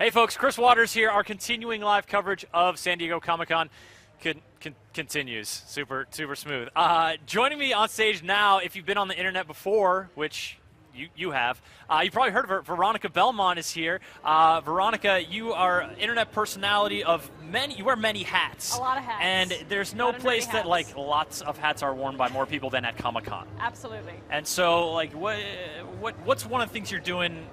Hey folks, Chris Waters here. Our continuing live coverage of San Diego Comic-Con continues. Super smooth. Joining me on stage now, if you've been on the internet before, which you have, you probably heard of her. Veronica Belmont is here. Veronica, you are internet personality of many. You wear many hats. A lot of hats. And there's no place that like lots of hats are worn by more people than at Comic-Con. Absolutely. And so, like, what's one of the things you're doing,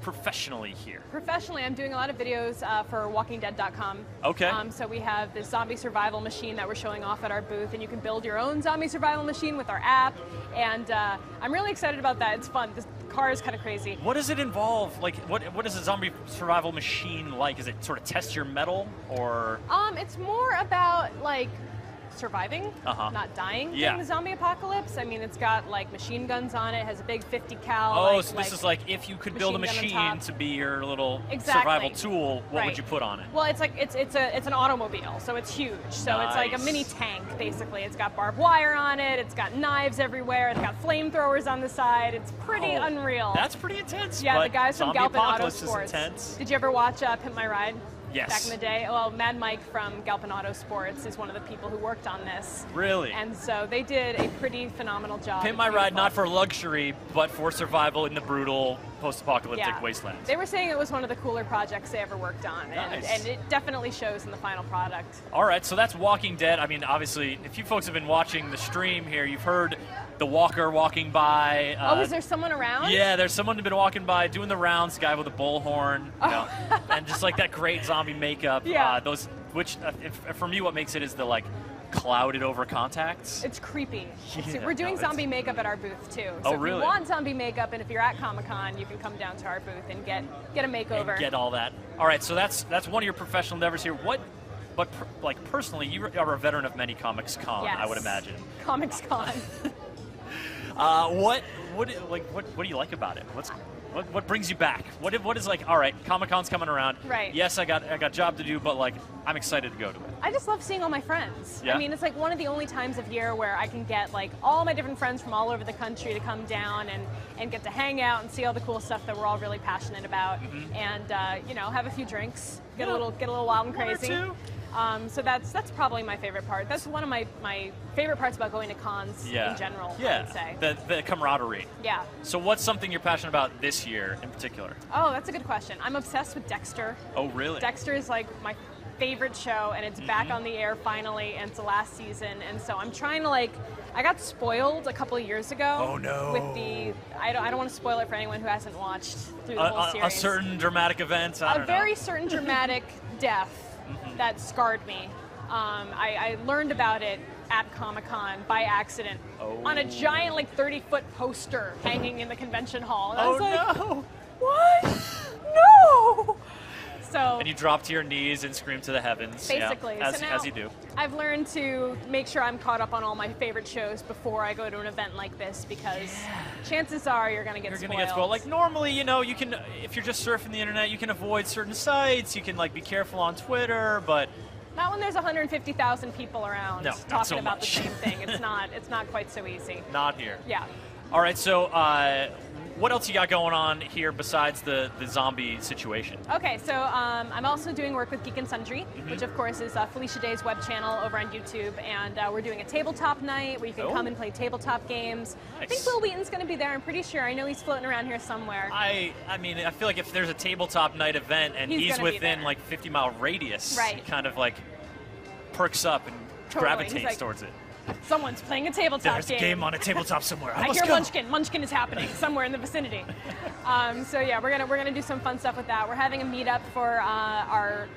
professionally here? Professionally, I'm doing a lot of videos for WalkingDead.com. Okay. So we have this zombie survival machine that we're showing off at our booth, and you can build your own zombie survival machine with our app. And I'm really excited about that. It's fun. This car is kind of crazy. What does it involve? Like, what is a zombie survival machine like? Is it sort of test your metal, or? It's more about like surviving, not dying during the zombie apocalypse. I mean, it's got like machine guns on it. Has a big 50 cal. Oh, so this is like if you could build a machine to be your little survival tool, what would you put on it? Well, it's like it's an automobile, so it's huge. So it's like a mini tank basically. It's got barbed wire on it. It's got knives everywhere. It's got flamethrowers on the side. It's pretty unreal. That's pretty intense. Yeah, but the guys from Galpin Auto Sports. Is intense. Did you ever watch Pimp My Ride? Yes. Back in the day. Well, Mad Mike from Galpin Auto Sports is one of the people who worked on this. Really? And so they did a pretty phenomenal job. Pimp My Ride, not for luxury, but for survival in the brutal post-apocalyptic wasteland. They were saying it was one of the cooler projects they ever worked on, Nice. and it definitely shows in the final product. All right, so that's Walking Dead. I mean, obviously, if you folks have been watching the stream here, you've heard the walker walking by. Is there someone around? Yeah, there's someone who's been walking by, doing the rounds, guy with a bullhorn, and just like that great zombie makeup. Yeah. For me, what makes it is the like clouded over contacts. It's creepy. Yeah, we're doing zombie makeup at our booth too. So if you want zombie makeup, and if you're at Comic-Con, you can come down to our booth and get a makeover. And get all that. All right, so that's one of your professional endeavors here. But personally, you are a veteran of many Comics Con, yes. I would imagine. Comics Con. What do you like about it? What brings you back? What is like? All right, Comic-Con's coming around. Right. Yes, I got job to do, but like I'm excited to go to it. I just love seeing all my friends. Yeah? I mean, it's like one of the only times of year where I can get like all my different friends from all over the country to come down and get to hang out and see all the cool stuff that we're all really passionate about, and have a few drinks, get a little wild and crazy. One or two. So that's probably my favorite part. That's one of my favorite parts about going to cons in general, I would say. The camaraderie. Yeah. So what's something you're passionate about this year in particular? Oh, that's a good question. I'm obsessed with Dexter. Oh, really? Dexter is like my favorite show, and it's back on the air finally, and it's the last season, and so I'm trying to I got spoiled a couple of years ago. Oh no! With I don't want to spoil it for anyone who hasn't watched through the whole series. A certain dramatic event. I don't know. Very certain dramatic death that scarred me. I learned about it at Comic-Con by accident on a giant 30-foot poster hanging in the convention hall. And I was like, no! What? No! So, and you drop to your knees and scream to the heavens. Basically. Yeah, so now as you do. I've learned to make sure I'm caught up on all my favorite shows before I go to an event like this, because chances are you're going to get spoiled. You're going to get spoiled. Like normally, you can, if you're just surfing the internet, you can avoid certain sites. You can be careful on Twitter, but not when there's 150,000 people around talking about much. The same thing. It's not quite so easy. Not here. Yeah. All right, so what else you got going on here besides the zombie situation? Okay, so I'm also doing work with Geek and Sundry, which of course is Felicia Day's web channel over on YouTube, and we're doing a tabletop night where you can come and play tabletop games. Nice. I think Will Wheaton's going to be there. I'm pretty sure. I know he's floating around here somewhere. I mean, I feel like if there's a tabletop night event and he's within 50-mile radius, he kind of perks up and gravitates towards it. Someone's playing a tabletop game. There's a game on a tabletop somewhere. I hear Munchkin. Munchkin is happening somewhere in the vicinity. So yeah, we're gonna do some fun stuff with that. We're having a meetup for our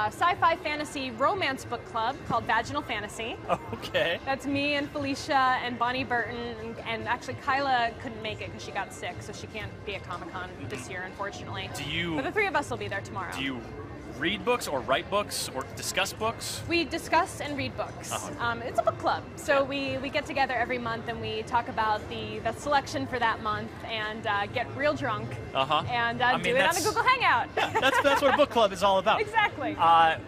sci-fi fantasy romance book club called Vaginal Fantasy. Okay. That's me and Felicia and Bonnie Burton, and actually Kyla couldn't make it because she got sick, so she can't be at Comic-Con this year, unfortunately. But the three of us will be there tomorrow. Do you read books or write books or discuss books? We discuss and read books. It's a book club. So we get together every month and we talk about the selection for that month and get real drunk and do it on a Google Hangout. That's what a book club is all about. Exactly.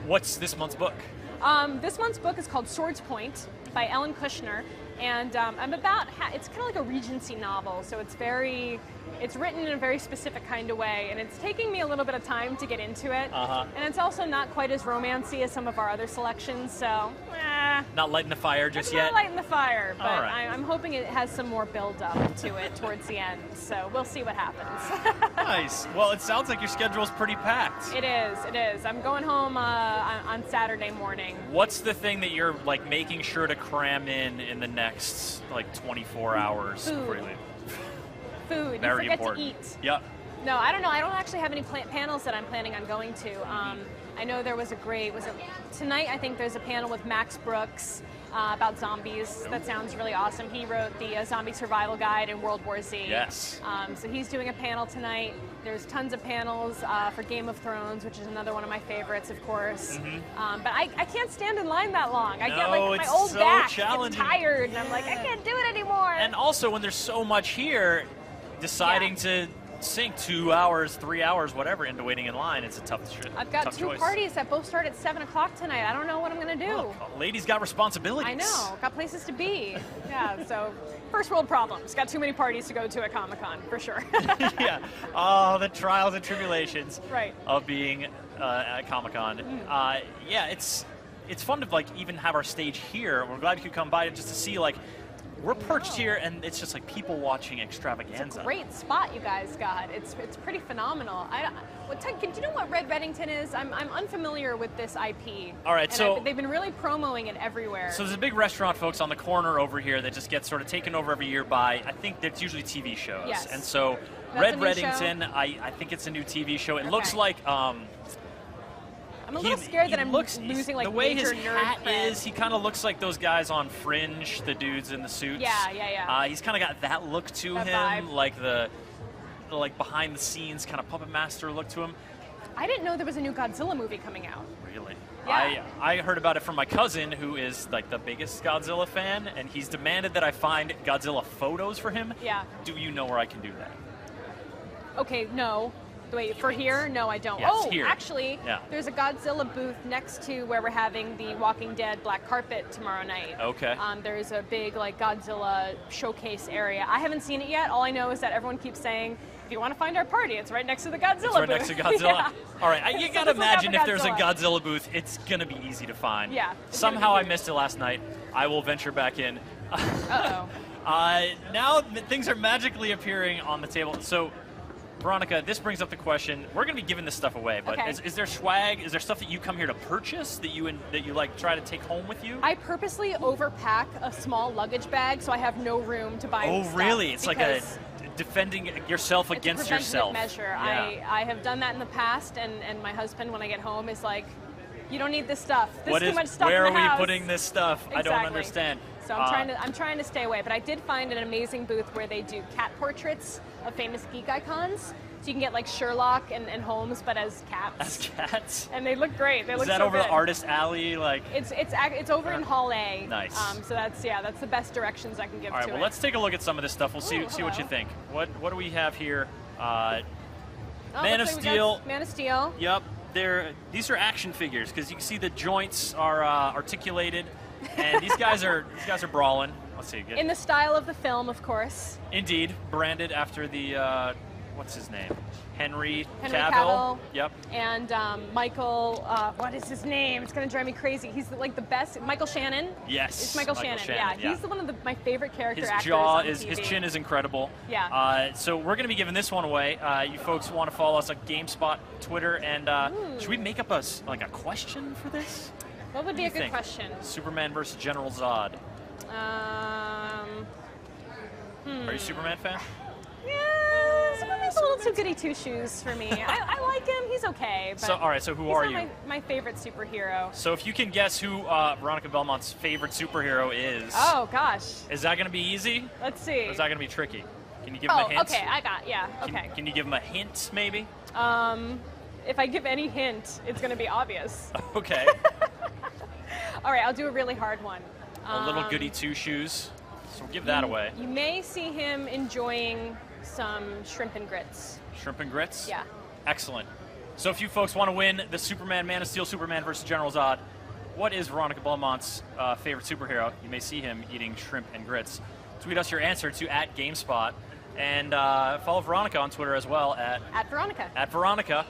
What's this month's book? This month's book is called Swords Point by Ellen Kushner. And I'm it's kind of like a Regency novel, so it's written in a very specific kind of way, and it's taking me a little bit of time to get into it. And it's also not quite as romancy as some of our other selections, so not lighting the fire just yet? Not lighting the fire, but All right. I'm hoping it has some more build-up to it towards the end, so we'll see what happens. Nice. Well, it sounds like your schedule's pretty packed. It is. I'm going home on Saturday morning. What's the thing that you're like making sure to cram in the next like 24 hours before you leave? Food. Very you forget important. to eat. Yep. No, I don't know. I don't actually have any panels that I'm planning on going to. I know there was tonight I think there's a panel with Max Brooks about zombies. That sounds really awesome. He wrote the Zombie Survival Guide in World War Z. Yes. So he's doing a panel tonight. There's tons of panels for Game of Thrones, which is another one of my favorites, of course. But I can't stand in line that long. I get my old back gets tired, and I'm like, I can't do it anymore. And also, when there's so much here, deciding to sink 2 hours, 3 hours, whatever, into waiting in line, it's a tough choice. I've got two parties that both start at 7 o'clock tonight. I don't know what I'm going to do. Look, ladies got responsibilities. I know. Got places to be. Yeah, so first world problems. Got too many parties to go to at Comic-Con, for sure. Yeah. Oh, the trials and tribulations of being at Comic-Con. Yeah, it's fun to like even have our stage here. We're glad you could come by just to see like we're perched here, and it's just like people watching extravaganza. It's a great spot you guys got. It's pretty phenomenal. Do you know what Red Reddington is? I'm unfamiliar with this IP. All right, so they've been really promoting it everywhere. So there's a big restaurant, folks, on the corner over here that just gets sort of taken over every year by, I think it's usually TV shows. Yes. And so That's Red Reddington, I think it's a new TV show. It looks like I'm a little scared that I'm losing like the way major his nerd hat friends. is. He kind of looks like those guys on Fringe, the dudes in the suits. Yeah. He's kind of got that look to him, vibe. like the behind the scenes kind of puppet master look to him. I didn't know there was a new Godzilla movie coming out. Really? Yeah. I heard about it from my cousin, who is like the biggest Godzilla fan, and he's demanded that I find Godzilla photos for him. Yeah. Do you know where I can do that? Okay, no. Wait, for here? No, I don't. Yes, here. Actually, there's a Godzilla booth next to where we're having the Walking Dead black carpet tomorrow night. Okay. There's a big like Godzilla showcase area. I haven't seen it yet. All I know is that everyone keeps saying, if you want to find our party, it's right next to the Godzilla booth. It's right next to Godzilla? Yeah. All right, you got to look out imagine for if there's a Godzilla. Godzilla booth, it's going to be easy to find. Yeah. Somehow I missed it last night. I will venture back in. Uh-oh. Now things are magically appearing on the table. So, Veronica, this brings up the question. We're going to be giving this stuff away, but is there swag? Is there stuff that you come here to purchase that you like try to take home with you? I purposely overpack a small luggage bag so I have no room to buy Oh, stuff really? It's like a defending yourself against it's a yourself. Measure. Yeah. I have done that in the past, and my husband, when I get home, is like, you don't need this stuff. There's too much stuff Where in the are house. we putting this stuff? Exactly. I don't understand. So I'm trying to stay away, but I did find an amazing booth where they do cat portraits of famous geek icons. So you can get like Sherlock and Holmes, but as cats. As cats. And they look great. They look so Is that over good. the Artist Alley? Like it's over in Hall A. Nice. So that's the best directions I can give all right, to well, it. let's take a look at some of this stuff. We'll see what you think. What do we have here? Man of Steel. Man of Steel. Yep. These are action figures because you can see the joints are articulated, and these guys are brawling. Let's see. In the style of the film, of course. Indeed, branded after the what's his name? Henry Cavill. Yep. And Michael, what is his name? It's going to drive me crazy. He's like the best. Michael Shannon. Yes. It's Michael Shannon. Yeah, he's one of my favorite character actors. His chin is incredible. Yeah. So we're going to be giving this one away. You folks want to follow us on GameSpot, Twitter, and should we make up a question for this? What would be a good question? Superman versus General Zod. Are you a Superman fan? Yeah, Superman's a little too goody two shoes for me. I like him. He's okay. But all right. So who are you? He's not my favorite superhero. So if you can guess who Veronica Belmont's favorite superhero is. Oh gosh. Is that going to be easy? Let's see. Or is that going to be tricky? Can you give him a hint? Okay. Okay. Can you give him a hint, maybe? If I give any hint, it's going to be obvious. Okay. All right. I'll do a really hard one. A little goody two shoes. So we'll give that away. You may see him enjoying some shrimp and grits. Shrimp and grits? Yeah. Excellent. So if you folks want to win the Superman Man of Steel Superman versus General Zod, what is Veronica Belmont's favorite superhero? You may see him eating shrimp and grits. Tweet us your answer to @GameSpot. And follow Veronica on Twitter as well at Veronica. Veronica.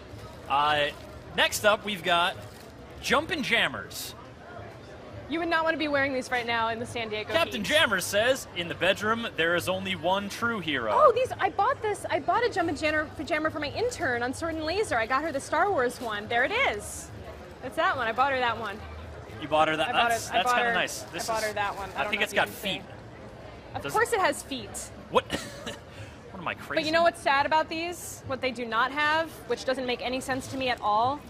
Next up, we've got Jumpin' Jammers. You would not want to be wearing these right now in the San Diego Captain heat. Jammers says, in the bedroom, there is only one true hero. Oh, these, I bought a Jumpin' Jammer for my intern on Sword and Laser. I got her the Star Wars one. There it is. It's that one. I bought her that one. You bought her that? That's kind of her, nice. I bought her that one. I think it's got feet. Of course it has feet. What? What am I, crazy? But you know what's sad about these? What they do not have, which doesn't make any sense to me at all?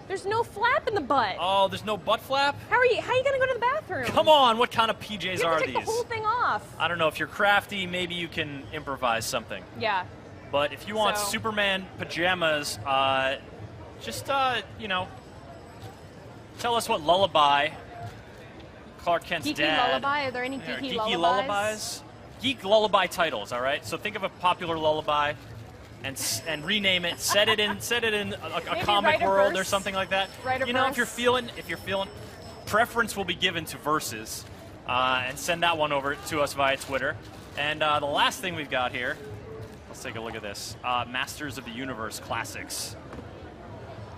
There's no flap in the butt. Oh, there's no butt flap? How are you gonna go to the bathroom? Come on, what kind of PJs you are have to these? take the whole thing off. I don't know, if you're crafty, maybe you can improvise something. Yeah. But if you want Superman pajamas, just, you know, tell us what lullaby Clark Kent's Geeky dad. lullaby? Are there any geeky lullabies? Lullabies? Geek lullaby titles, all right? So think of a popular lullaby and rename it. Set it in a comic world or something like that. Write a you know, verse. if you're feeling, preference will be given to verses, and send that one over to us via Twitter. And the last thing we've got here, let's take a look at this. Masters of the Universe Classics.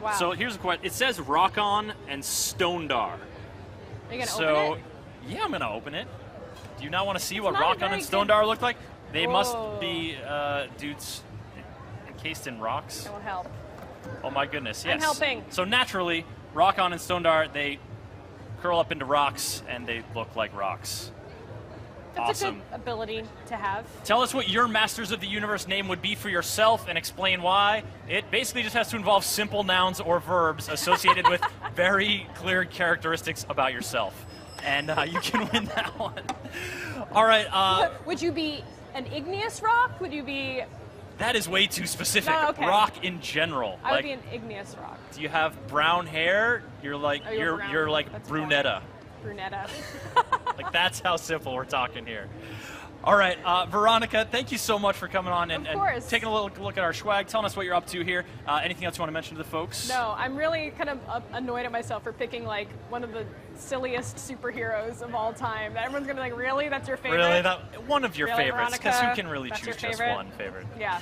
Wow. So here's a question. It says Rock On and Stondar. Are you going to open it? Yeah, I'm going to open it. Do you not want to see what not Rock a On and very Stondar look like? They Whoa. must be dudes encased in rocks. It will help. Oh my goodness, yes. I'm helping. So naturally, Rock On and Stondar, they curl up into rocks and they look like rocks. That's Awesome. a good ability to have. Tell us what your Masters of the Universe name would be for yourself and explain why. It basically just has to involve simple nouns or verbs associated with very clear characteristics about yourself. And you can win that one. All right. Would you be an igneous rock? Would you be... That is way too specific. No, okay. Rock in general. I would be an igneous rock. Do you have brown hair? You're like you're like That's brunetta. Brunetta. Like, that's how simple we're talking here. All right, Veronica, thank you so much for coming on and taking a little look at our swag, telling us what you're up to here. Anything else you want to mention to the folks? No, I'm really kind of annoyed at myself for picking like one of the silliest superheroes of all time. That everyone's gonna be like, really? That's your favorite? Really? One of your Really, favorites, because Veronica? you can really That's choose your just favorite? one favorite. Yeah,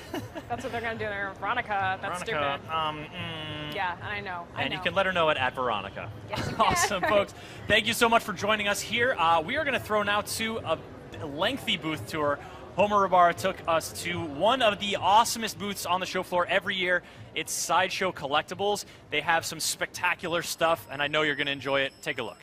that's what they're gonna do. They're Veronica. That's Veronica, stupid. Yeah, I know. And you can let her know at Veronica. Yes, you can. Awesome, folks. Thank you so much for joining us here. We are going to throw now to a lengthy booth tour. Homer Rabara took us to one of the awesomest booths on the show floor every year. It's Sideshow Collectibles. They have some spectacular stuff, and I know you're going to enjoy it. Take a look.